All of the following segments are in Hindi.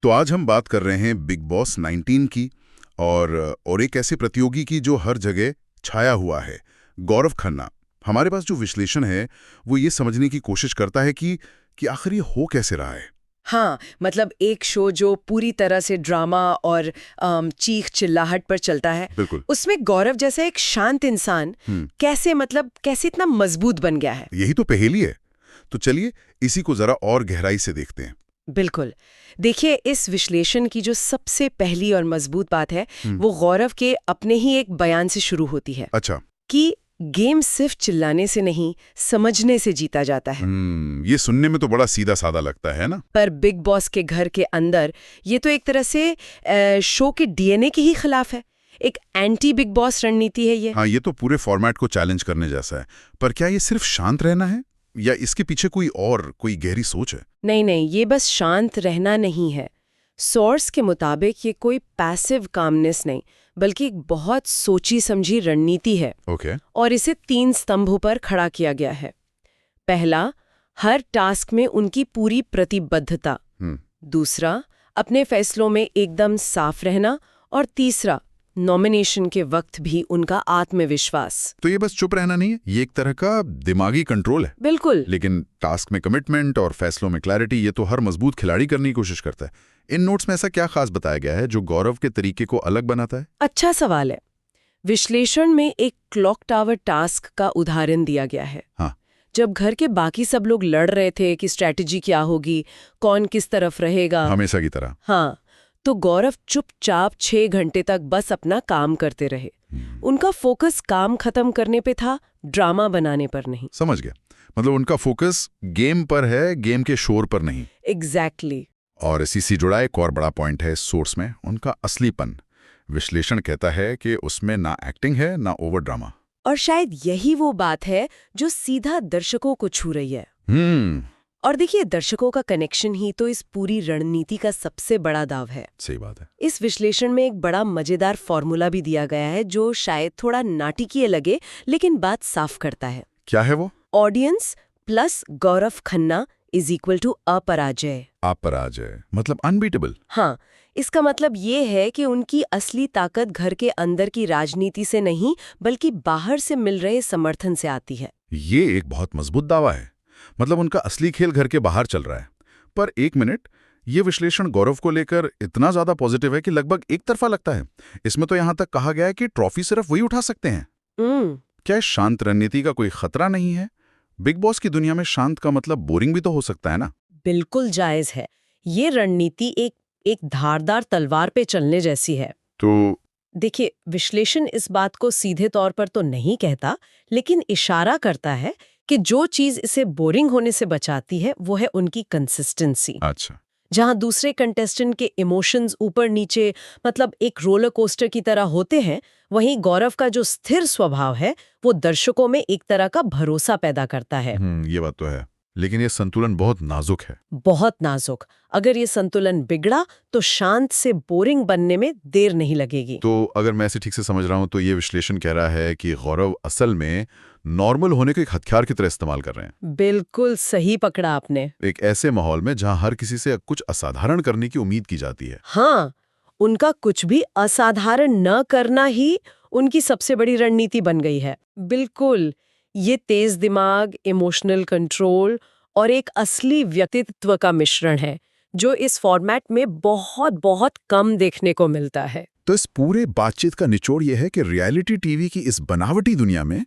तो आज हम बात कर रहे हैं बिग बॉस 19 की और एक ऐसे प्रतियोगी की जो हर जगह छाया हुआ है, गौरव खन्ना। हमारे पास जो विश्लेषण है वो ये समझने की कोशिश करता है कि आखिर ये हो कैसे रहा है। हाँ, मतलब एक शो जो पूरी तरह से ड्रामा और चीख चिल्लाहट पर चलता है, बिल्कुल। उसमें गौरव जैसा एक शांत इंसान कैसे इतना मजबूत बन गया है। यही तो पहेली है। तो चलिए इसी को जरा और गहराई से देखते हैं। बिल्कुल। देखिए, इस विश्लेषण की जो सबसे पहली और मजबूत बात है वो गौरव के अपने ही एक बयान से शुरू होती है। अच्छा। कि गेम सिर्फ चिल्लाने से नहीं, समझने से जीता जाता है। ये सुनने में तो बड़ा सीधा साधा लगता है ना। पर बिग बॉस के घर के अंदर ये तो एक तरह से शो के डीएनए के ही खिलाफ है। एक एंटी बिग बॉस रणनीति है ये। हाँ, ये तो पूरे फॉर्मेट को चैलेंज करने जैसा है। पर क्या ये सिर्फ शांत रहना है या इसके पीछे कोई गहरी सोच है? नहीं, ये बस शांत रहना नहीं है। सोर्स के मुताबिक ये कोई पैसिव कामनेस नहीं, बल्कि एक बहुत सोची समझी रणनीति है। ओके। और इसे 3 स्तंभों पर खड़ा किया गया है। पहला, हर टास्क में उनकी पूरी प्रतिबद्धता। दूसरा, अपने फैसलों में एकदम साफ रहना। और तीसरा, नॉमिनेशन के वक्त भी उनका आत्मविश्वास। तो ये बस चुप रहना नहीं है, ये एक तरह का दिमागी कंट्रोल है। बिल्कुल। लेकिन टास्क में कमिटमेंट और फैसलों में क्लैरिटी, ये तो हर मजबूत खिलाड़ी करने की कोशिश करता है। इन नोट्स में ऐसा क्या खास बताया गया है जो गौरव के तरीके को अलग बनाता है? अच्छा सवाल है। विश्लेषण में एक क्लॉक टावर टास्क का उदाहरण दिया गया है। हाँ। जब घर के बाकी सब लोग लड़ रहे थे कि स्ट्रैटेजी क्या होगी, कौन किस तरफ रहेगा, हमेशा की तरह। हाँ, तो गौरव चुपचाप 6 घंटे तक बस अपना काम करते रहे। उनका फोकस काम खत्म करने पे था, ड्रामा बनाने पर नहीं। समझ गया। मतलब उनका फोकस गेम पर है, गेम के शोर पर नहीं। एग्जैक्टली। और इसी से जुड़ा एक और बड़ा पॉइंट है सोर्स में, उनका असलीपन। विश्लेषण कहता है कि उसमें ना एक्टिंग है ना ओवर ड्रामा। और शायद यही वो बात है जो सीधा दर्शकों को छू रही है। और देखिए, दर्शकों का कनेक्शन ही तो इस पूरी रणनीति का सबसे बड़ा दाव है। सही बात है। इस विश्लेषण में एक बड़ा मजेदार फॉर्मूला भी दिया गया है जो शायद थोड़ा नाटकीय लगे, लेकिन बात साफ करता है। क्या है वो? Audience plus Gaurav Khanna is equal to अपराजय। अपराजय मतलब अनबीटेबल। हाँ, इसका मतलब ये है कि उनकी असली ताकत घर के अंदर की राजनीति से नहीं, बल्कि बाहर से मिल रहे समर्थन से आती है। ये एक बहुत मजबूत दावा है। मतलब उनका असली खेल घर के बाहर चल रहा है। पर एक मिनट, ये विश्लेषण गौरव को लेकर इतना ज्यादा पॉजिटिव है कि लगभग एक तरफा लगता है। इसमें तो यहां तक कहा गया है कि ट्रॉफी सिर्फ वही उठा सकते हैं। क्या इस शांत रणनीति का कोई खतरा नहीं है? बिग बॉस की दुनिया में शांत का मतलब बोरिंग भी तो हो सकता है ना। बिल्कुल जायज है। ये रणनीति एक धारदार तलवार पे चलने जैसी है। तो देखिए, विश्लेषण इस बात को सीधे तौर पर तो नहीं कहता, लेकिन इशारा करता है कि जो चीज इसे बोरिंग होने से बचाती है वो है उनकी कंसिस्टेंसी। अच्छा। जहां दूसरे कंटेस्टेंट के इमोशंस ऊपर नीचे, मतलब एक रोलर कोस्टर की तरह होते हैं, वहीं गौरव का जो स्थिर स्वभाव है वो दर्शकों में एक तरह का भरोसा पैदा करता है। ये बात तो है। लेकिन ये संतुलन बहुत नाजुक है। बहुत नाजुक। अगर ये संतुलन बिगड़ा तो शांत से बोरिंग बनने में देर नहीं लगेगी। तो अगर मैं इसे ठीक से समझ रहा हूं तो ये विश्लेषण कह रहा है कि गौरव असल में नॉर्मल होने को एक हथियार की तरह इस्तेमाल कर रहे हैं। बिल्कुल सही पकड़ा आपने। एक ऐसे माहौल में जहां हर किसी से कुछ असाधारण करने की उम्मीद की जाती है। हाँ, उनका कुछ भी असाधारण न करना ही उनकी सबसे बड़ी रणनीति बन गई है। बिल्कुल, ये तेज दिमाग, इमोशनल कंट्रोल और एक असली व्यक्तित्व का मिश्रण है जो इस फॉर्मेट में बहुत बहुत कम देखने को मिलता है। तो इस पूरे बातचीत का निचोड़ यह है कि रियलिटी टीवी की इस बनावटी दुनिया में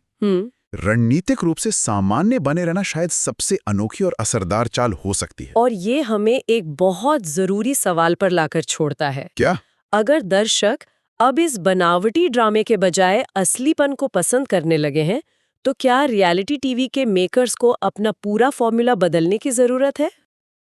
रणनीतिक रूप से सामान्य बने रहना शायद सबसे अनोखी और असरदार चाल हो सकती है। और ये हमें एक बहुत जरूरी सवाल पर लाकर छोड़ता है। क्या? अगर दर्शक अब इस बनावटी ड्रामे के बजाय असलीपन को पसंद करने लगे हैं, तो क्या रियलिटी टीवी के मेकर्स को अपना पूरा फॉर्मूला बदलने की जरूरत है?